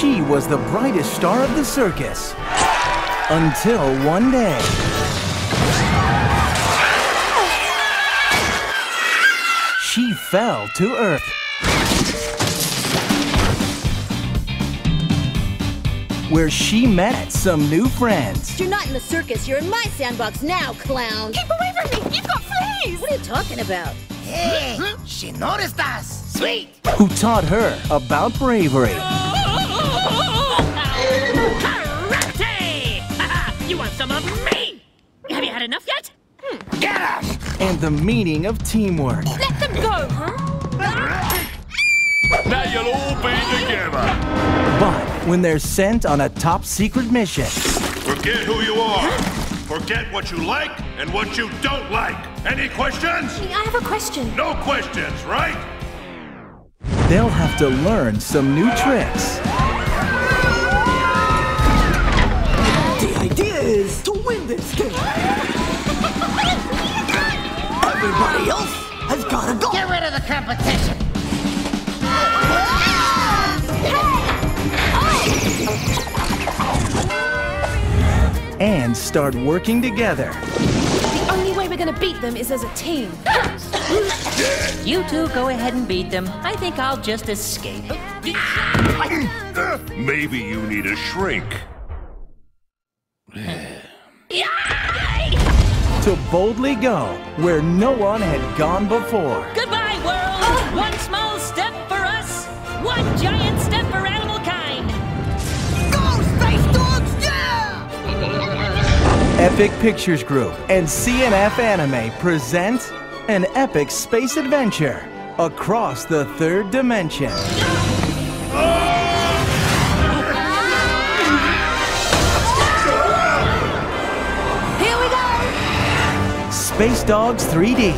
She was the brightest star of the circus. Until one day. She fell to Earth. Where she met some new friends. You're not in the circus. You're in my sandbox now, clown. Keep away from me! You've got fleas! What are you talking about? Hey, she noticed us. Sweet. Who taught her about bravery. Karate! You want some of me? Have you had enough yet? Get him! And the meaning of teamwork. Let them go, huh? Now you'll all be together. But when they're sent on a top secret mission. Forget who you are. Forget what you like and what you don't like. Any questions? I have a question. No questions, right? They'll have to learn some new tricks. The idea is to win this game. Everybody else has gotta go. Get rid of the competition. And start working together. The only way we're gonna beat them is as a team. You two go ahead and beat them. I think I'll just escape. Maybe you need a shrink. To boldly go where no one had gone before. Goodbye, world! One small step for us, one giant step for animal kind. Go, Space Dogs! Yeah! Epic Pictures Group and CNF Anime present an epic space adventure across the third dimension. Here we go! Space Dogs 3D.